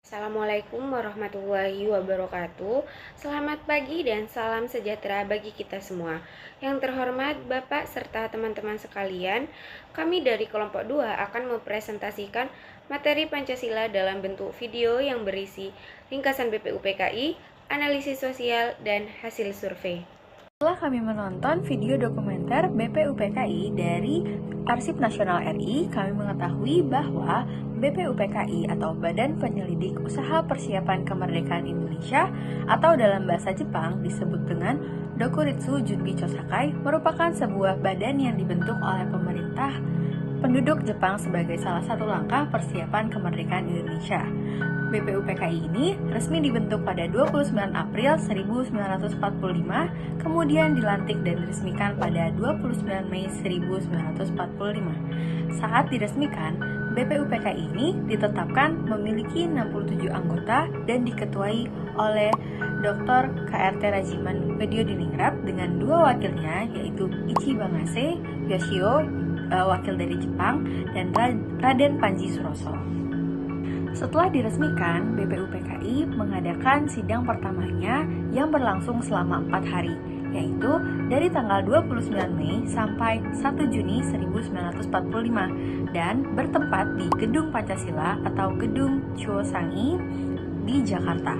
Assalamualaikum warahmatullahi wabarakatuh. Selamat pagi dan salam sejahtera bagi kita semua. Yang terhormat Bapak serta teman-teman sekalian, kami dari kelompok 2 akan mempresentasikan materi Pancasila dalam bentuk video yang berisi ringkasan BPUPKI, analisis sosial, dan hasil survei. Setelah kami menonton video dokumenter BPUPKI dari Arsip Nasional RI, kami mengetahui bahwa BPUPKI atau Badan Penyelidik Usaha Persiapan Kemerdekaan Indonesia atau dalam bahasa Jepang disebut dengan Dokuritsu Junbi Chosakai merupakan sebuah badan yang dibentuk oleh pemerintah penduduk Jepang sebagai salah satu langkah persiapan kemerdekaan Indonesia. BPUPKI ini resmi dibentuk pada 29 April 1945, kemudian dilantik dan diresmikan pada 29 Mei 1945. Saat diresmikan, BPUPKI ini ditetapkan memiliki 67 anggota dan diketuai oleh Dr. KRT Rajiman Widyodiningrat dengan dua wakilnya, yaitu Ichi Bangase Yoshio, wakil dari Jepang, dan Raden Panji Suroso. Setelah diresmikan, BPUPKI mengadakan sidang pertamanya yang berlangsung selama 4 hari, yaitu dari tanggal 29 Mei sampai 1 Juni 1945 dan bertempat di Gedung Pancasila atau Gedung Chosangi di Jakarta.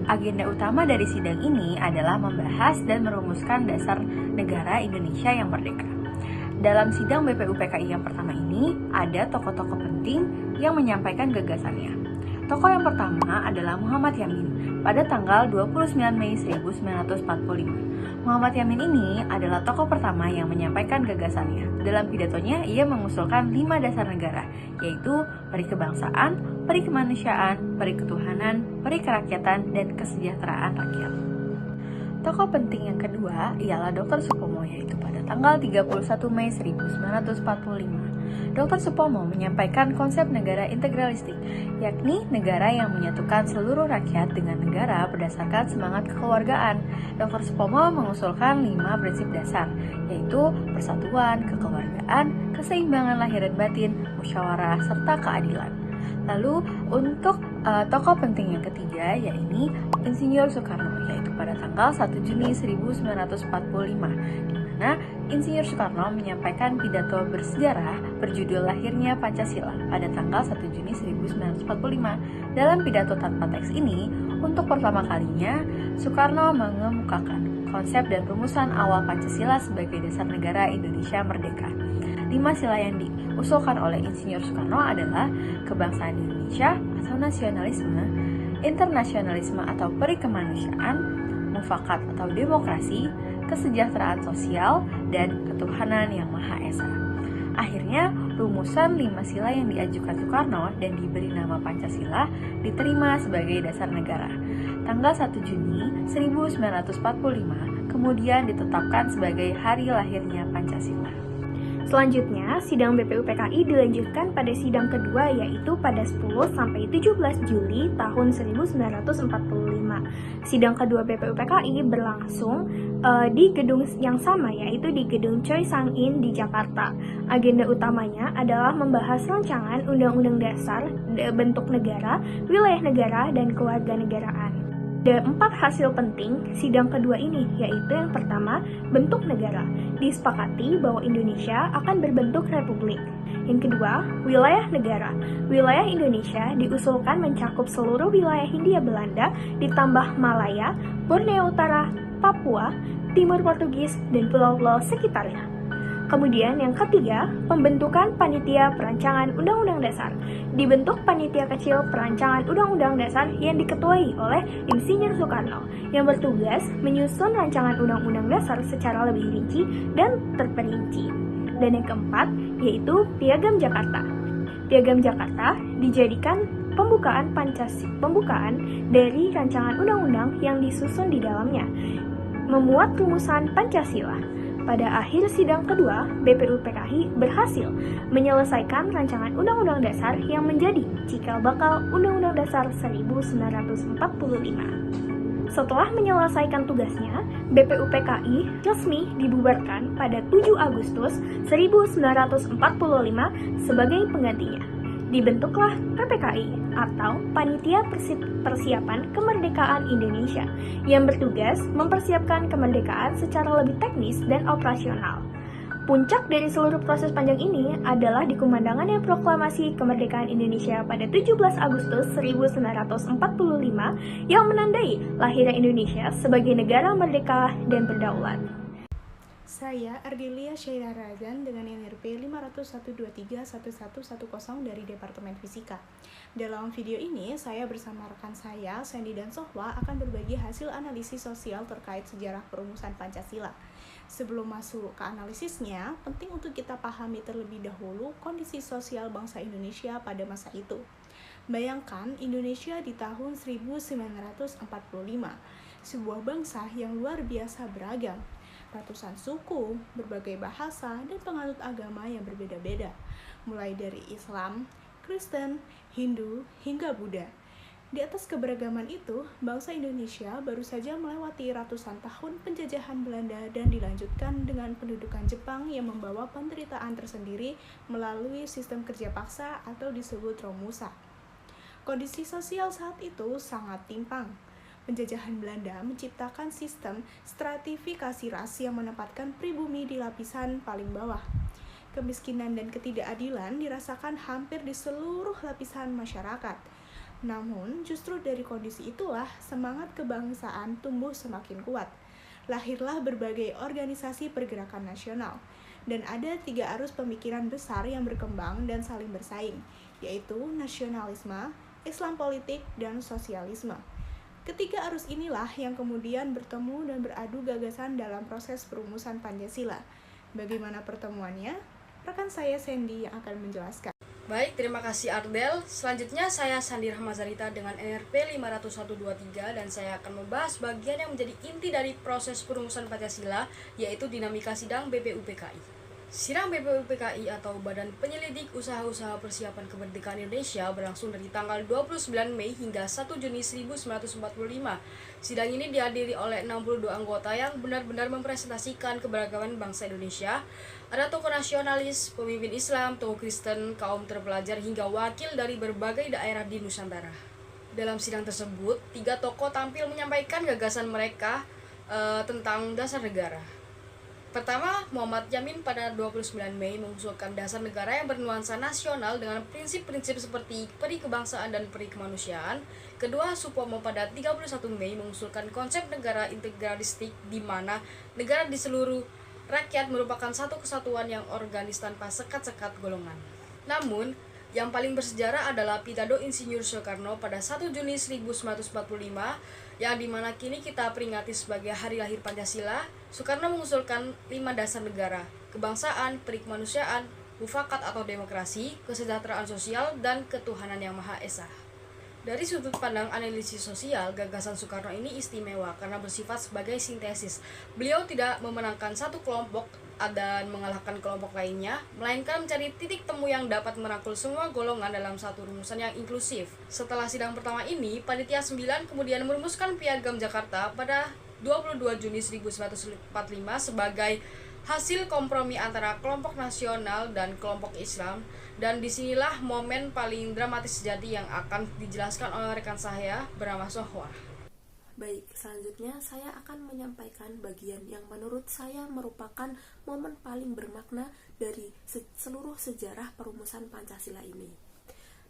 Agenda utama dari sidang ini adalah membahas dan merumuskan dasar negara Indonesia yang merdeka. Dalam sidang BPUPKI yang pertama ini, ada tokoh-tokoh penting yang menyampaikan gagasannya. Tokoh yang pertama adalah Muhammad Yamin pada tanggal 29 Mei 1945. Muhammad Yamin ini adalah tokoh pertama yang menyampaikan gagasannya. Dalam pidatonya, ia mengusulkan 5 dasar negara, yaitu peri kebangsaan, peri kemanusiaan, peri ketuhanan, peri kerakyatan, dan kesejahteraan rakyat. Tokoh penting yang kedua ialah Dr. Supomo, yaitu pada tanggal 31 Mei 1945. Dr. Supomo menyampaikan konsep negara integralistik, yakni negara yang menyatukan seluruh rakyat dengan negara berdasarkan semangat kekeluargaan. Dr. Supomo mengusulkan 5 prinsip dasar, yaitu persatuan, kekeluargaan, keseimbangan lahir dan batin, musyawarah, serta keadilan. Lalu untuk tokoh penting yang ketiga yaitu Insinyur Soekarno, yaitu pada tanggal 1 Juni 1945, di mana Insinyur Soekarno menyampaikan pidato bersejarah berjudul Lahirnya Pancasila pada tanggal 1 Juni 1945. Dalam pidato tanpa teks ini, untuk pertama kalinya Soekarno mengemukakan konsep dan rumusan awal Pancasila sebagai dasar negara Indonesia merdeka. 5 sila yang diusulkan oleh Insinyur Soekarno adalah kebangsaan Indonesia atau nasionalisme, internasionalisme atau peri kemanusiaan, mufakat atau demokrasi, kesejahteraan sosial, dan ketuhanan yang Maha Esa. Akhirnya, rumusan 5 sila yang diajukan Soekarno dan diberi nama Pancasila diterima sebagai dasar negara. Tanggal 1 Juni 1945 kemudian ditetapkan sebagai hari lahirnya Pancasila. Selanjutnya, sidang BPUPKI dilanjutkan pada sidang kedua, yaitu pada 10 sampai 17 Juli tahun 1945. Sidang kedua BPUPKI berlangsung di gedung yang sama, yaitu di Gedung Choi Sang-in di Jakarta. Agenda utamanya adalah membahas rancangan Undang-Undang Dasar, bentuk negara, wilayah negara, dan kewarganegaraan. Ada 4 hasil penting sidang kedua ini, yaitu yang pertama, bentuk negara. Disepakati bahwa Indonesia akan berbentuk republik. Yang kedua, wilayah negara. Wilayah Indonesia diusulkan mencakup seluruh wilayah Hindia Belanda, ditambah Malaya, Borneo Utara, Papua, Timur Portugis, dan pulau-pulau sekitarnya. Kemudian yang ketiga, pembentukan Panitia Perancangan Undang-Undang Dasar. Dibentuk panitia kecil perancangan Undang-Undang Dasar yang diketuai oleh Insinyur Soekarno, yang bertugas menyusun rancangan Undang-Undang Dasar secara lebih rinci dan terperinci. Dan yang keempat, yaitu Piagam Jakarta. Piagam Jakarta dijadikan pembukaan dari rancangan undang-undang yang disusun di dalamnya, memuat rumusan Pancasila. Pada akhir sidang kedua, BPUPKI berhasil menyelesaikan rancangan Undang-Undang Dasar yang menjadi cikal bakal Undang-Undang Dasar 1945. Setelah menyelesaikan tugasnya, BPUPKI resmi dibubarkan pada 7 Agustus 1945 sebagai penggantinya. dibentuklah PPKI atau Panitia Persiapan Kemerdekaan Indonesia yang bertugas mempersiapkan kemerdekaan secara lebih teknis dan operasional. Puncak dari seluruh proses panjang ini adalah dikumandangkannya proklamasi kemerdekaan Indonesia pada 17 Agustus 1945 yang menandai lahirnya Indonesia sebagai negara merdeka dan berdaulat. Saya Ardelia Syaira Razan dengan NRP 501231110 dari Departemen Fisika. Dalam video ini, saya bersama rekan saya, Sandy dan Sohwa, akan berbagi hasil analisis sosial terkait sejarah perumusan Pancasila. Sebelum masuk ke analisisnya, penting untuk kita pahami terlebih dahulu kondisi sosial bangsa Indonesia pada masa itu. Bayangkan Indonesia di tahun 1945, sebuah bangsa yang luar biasa beragam. Ratusan suku, berbagai bahasa, dan penganut agama yang berbeda-beda, mulai dari Islam, Kristen, Hindu, hingga Buddha. Di atas keberagaman itu, bangsa Indonesia baru saja melewati ratusan tahun penjajahan Belanda dan dilanjutkan dengan pendudukan Jepang yang membawa penderitaan tersendiri melalui sistem kerja paksa atau disebut Romusa. Kondisi sosial saat itu sangat timpang. Penjajahan Belanda menciptakan sistem stratifikasi ras yang menempatkan pribumi di lapisan paling bawah. Kemiskinan dan ketidakadilan dirasakan hampir di seluruh lapisan masyarakat. Namun, justru dari kondisi itulah semangat kebangsaan tumbuh semakin kuat. Lahirlah berbagai organisasi pergerakan nasional. Dan ada 3 arus pemikiran besar yang berkembang dan saling bersaing, yaitu nasionalisme, Islam politik, dan sosialisme. Ketiga arus inilah yang kemudian bertemu dan beradu gagasan dalam proses perumusan Pancasila. Bagaimana pertemuannya? Rekan saya Sandy yang akan menjelaskan. Baik, terima kasih Ardel. Selanjutnya saya Sandi Rahmazarita dengan NRP 50123 dan saya akan membahas bagian yang menjadi inti dari proses perumusan Pancasila, yaitu dinamika sidang BPUPKI. Sidang BPUPKI atau Badan Penyelidik Usaha-Usaha Persiapan Kemerdekaan Indonesia berlangsung dari tanggal 29 Mei hingga 1 Juni 1945. Sidang ini dihadiri oleh 62 anggota yang benar-benar mempresentasikan keberagaman bangsa Indonesia. Ada tokoh nasionalis, pemimpin Islam, tokoh Kristen, kaum terpelajar, hingga wakil dari berbagai daerah di Nusantara. Dalam sidang tersebut, 3 tokoh tampil menyampaikan gagasan mereka tentang dasar negara. Pertama, Muhammad Yamin pada 29 Mei mengusulkan dasar negara yang bernuansa nasional dengan prinsip-prinsip seperti peri kebangsaan dan peri kemanusiaan. Kedua, Supomo pada 31 Mei mengusulkan konsep negara integralistik di mana negara di seluruh rakyat merupakan satu kesatuan yang organis tanpa sekat-sekat golongan. Namun, yang paling bersejarah adalah pidato Insinyur Soekarno pada 1 Juni 1945 yang dimana kini kita peringati sebagai hari lahir Pancasila. Soekarno mengusulkan 5 dasar negara: kebangsaan, peri kemanusiaan, mufakat atau demokrasi, kesejahteraan sosial, dan ketuhanan yang Maha Esa. Dari sudut pandang analisis sosial, gagasan Soekarno ini istimewa karena bersifat sebagai sintesis. Beliau tidak memenangkan satu kelompok dan mengalahkan kelompok lainnya, melainkan mencari titik temu yang dapat merangkul semua golongan dalam satu rumusan yang inklusif. Setelah sidang pertama ini, Panitia 9 kemudian merumuskan Piagam Jakarta pada 22 Juni 1945 sebagai hasil kompromi antara kelompok nasional dan kelompok Islam, dan disinilah momen paling dramatis sejati yang akan dijelaskan oleh rekan saya bernama Sohwa. Baik, selanjutnya saya akan menyampaikan bagian yang menurut saya merupakan momen paling bermakna dari seluruh sejarah perumusan Pancasila ini.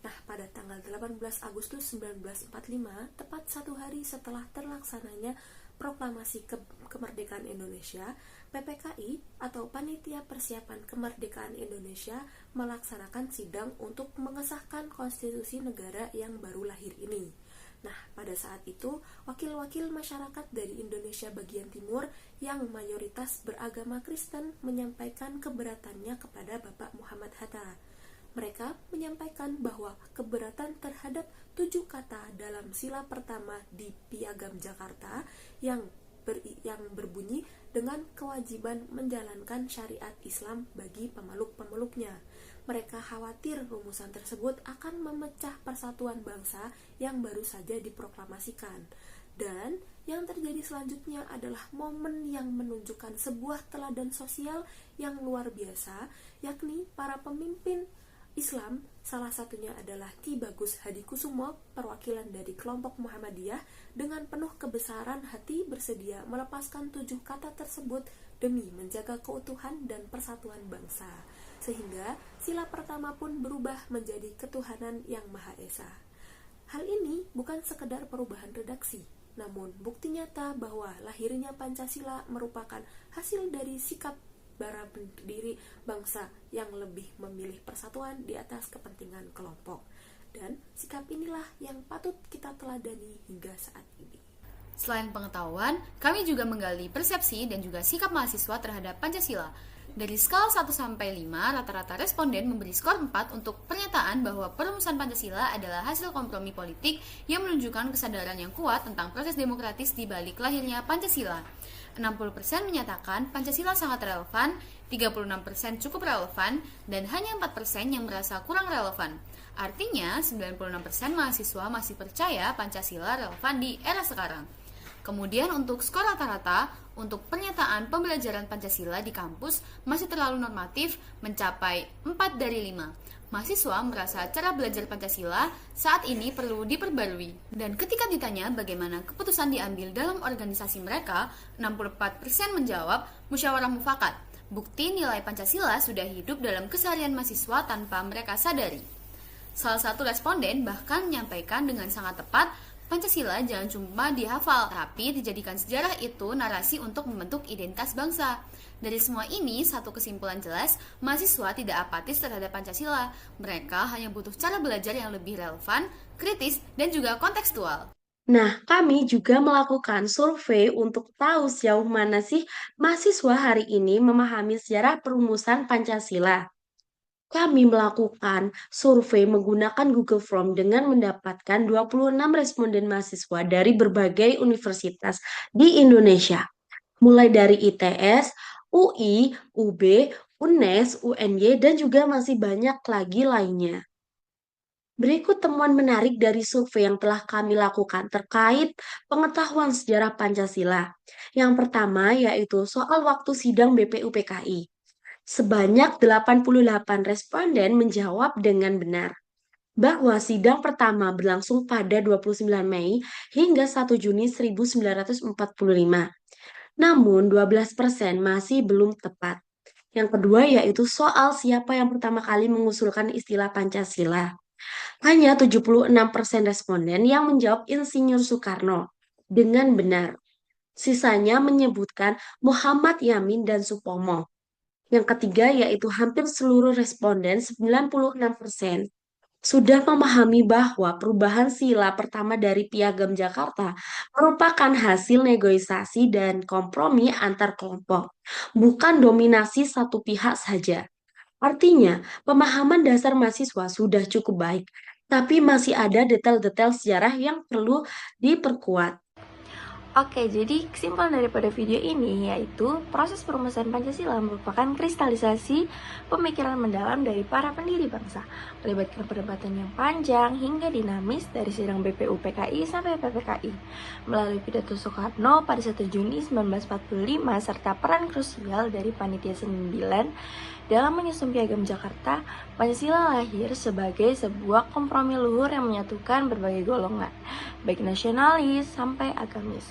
Nah, pada tanggal 18 Agustus 1945, tepat 1 hari setelah terlaksananya Proklamasi Kemerdekaan Indonesia, PPKI atau Panitia Persiapan Kemerdekaan Indonesia melaksanakan sidang untuk mengesahkan konstitusi negara yang baru lahir ini. Nah, pada saat itu, wakil-wakil masyarakat dari Indonesia bagian timur yang mayoritas beragama Kristen menyampaikan keberatannya kepada Bapak Muhammad Hatta. Mereka menyampaikan bahwa keberatan terhadap 7 kata dalam sila pertama di Piagam Jakarta yang berbunyi dengan kewajiban menjalankan syariat Islam bagi pemeluk-pemeluknya. Mereka khawatir rumusan tersebut akan memecah persatuan bangsa yang baru saja diproklamasikan. Dan yang terjadi selanjutnya adalah momen yang menunjukkan sebuah teladan sosial yang luar biasa, yakni para pemimpin Islam, salah satunya adalah Ki Bagus Hadikusumo, perwakilan dari kelompok Muhammadiyah, dengan penuh kebesaran hati bersedia melepaskan 7 kata tersebut demi menjaga keutuhan dan persatuan bangsa, sehingga sila pertama pun berubah menjadi ketuhanan yang Maha Esa. Hal ini bukan sekedar perubahan redaksi, namun bukti nyata bahwa lahirnya Pancasila merupakan hasil dari sikap para pendiri bangsa yang lebih memilih persatuan di atas kepentingan kelompok. Dan sikap inilah yang patut kita teladani hingga saat ini. Selain pengetahuan, kami juga menggali persepsi dan juga sikap mahasiswa terhadap Pancasila. Dari skala 1-5, rata-rata responden memberi skor 4 untuk pernyataan bahwa perumusan Pancasila adalah hasil kompromi politik yang menunjukkan kesadaran yang kuat tentang proses demokratis di balik lahirnya Pancasila. 60% menyatakan Pancasila sangat relevan, 36% cukup relevan, dan hanya 4% yang merasa kurang relevan. Artinya, 96% mahasiswa masih percaya Pancasila relevan di era sekarang. Kemudian untuk skor rata-rata, untuk pernyataan pembelajaran Pancasila di kampus masih terlalu normatif, mencapai 4 dari 5. Mahasiswa merasa cara belajar Pancasila saat ini perlu diperbarui. Dan ketika ditanya bagaimana keputusan diambil dalam organisasi mereka, 64% menjawab musyawarah mufakat. Bukti nilai Pancasila sudah hidup dalam keseharian mahasiswa tanpa mereka sadari. Salah satu responden bahkan menyampaikan dengan sangat tepat, Pancasila jangan cuma dihafal, tapi dijadikan sejarah itu narasi untuk membentuk identitas bangsa. Dari semua ini, satu kesimpulan jelas, mahasiswa tidak apatis terhadap Pancasila. Mereka hanya butuh cara belajar yang lebih relevan, kritis, dan juga kontekstual. Nah, kami juga melakukan survei untuk tahu sejauh mana sih mahasiswa hari ini memahami sejarah perumusan Pancasila. Kami melakukan survei menggunakan Google Form dengan mendapatkan 26 responden mahasiswa dari berbagai universitas di Indonesia, mulai dari ITS, UI, UB, UNES, UNY, dan juga masih banyak lagi lainnya. Berikut temuan menarik dari survei yang telah kami lakukan terkait pengetahuan sejarah Pancasila. Yang pertama yaitu soal waktu sidang BPUPKI. Sebanyak 88 responden menjawab dengan benar bahwa sidang pertama berlangsung pada 29 Mei hingga 1 Juni 1945. Namun 12% masih belum tepat. Yang kedua yaitu soal siapa yang pertama kali mengusulkan istilah Pancasila. Hanya 76% responden yang menjawab Insinyur Soekarno dengan benar. Sisanya menyebutkan Muhammad Yamin dan Supomo. Yang ketiga yaitu hampir seluruh responden 96% sudah memahami bahwa perubahan sila pertama dari Piagam Jakarta merupakan hasil negosiasi dan kompromi antar kelompok, bukan dominasi satu pihak saja. Artinya, pemahaman dasar mahasiswa sudah cukup baik, tapi masih ada detail-detail sejarah yang perlu diperkuat. Oke, jadi kesimpulan daripada video ini yaitu proses perumusan Pancasila merupakan kristalisasi pemikiran mendalam dari para pendiri bangsa, melibatkan perdebatan yang panjang hingga dinamis dari sidang BPUPKI sampai PPKI, melalui pidato Soekarno pada 1 Juni 1945 serta peran krusial dari Panitia 9 dalam menyusun Piagam Jakarta. Pancasila lahir sebagai sebuah kompromi luhur yang menyatukan berbagai golongan, baik nasionalis sampai agamis.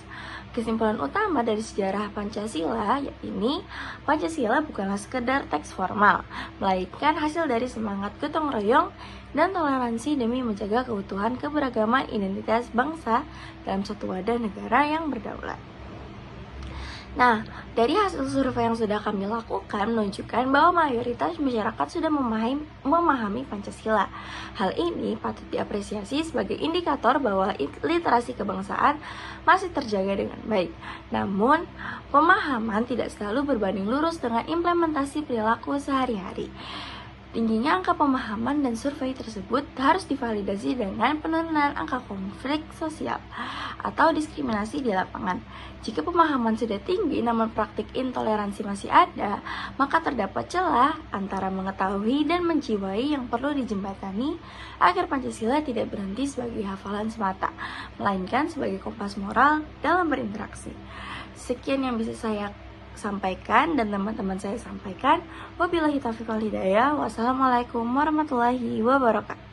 Kesimpulan utama dari sejarah Pancasila yakni Pancasila bukanlah sekedar teks formal, melainkan hasil dari semangat gotong royong dan toleransi demi menjaga keutuhan keberagaman identitas bangsa dalam satu wadah negara yang berdaulat. Nah, dari hasil survei yang sudah kami lakukan menunjukkan bahwa mayoritas masyarakat sudah memahami Pancasila. Hal ini patut diapresiasi sebagai indikator bahwa literasi kebangsaan masih terjaga dengan baik. Namun, pemahaman tidak selalu berbanding lurus dengan implementasi perilaku sehari-hari. Tingginya angka pemahaman dan survei tersebut harus divalidasi dengan penurunan angka konflik sosial atau diskriminasi di lapangan. Jika pemahaman sudah tinggi namun praktik intoleransi masih ada, maka terdapat celah antara mengetahui dan menjiwai yang perlu dijembatani agar Pancasila tidak berhenti sebagai hafalan semata, melainkan sebagai kompas moral dalam berinteraksi. Sekian yang bisa saya sampaikan dan teman-teman saya sampaikan. Wabillahi taufiq wal hidayah. Wassalamualaikum warahmatullahi wabarakatuh.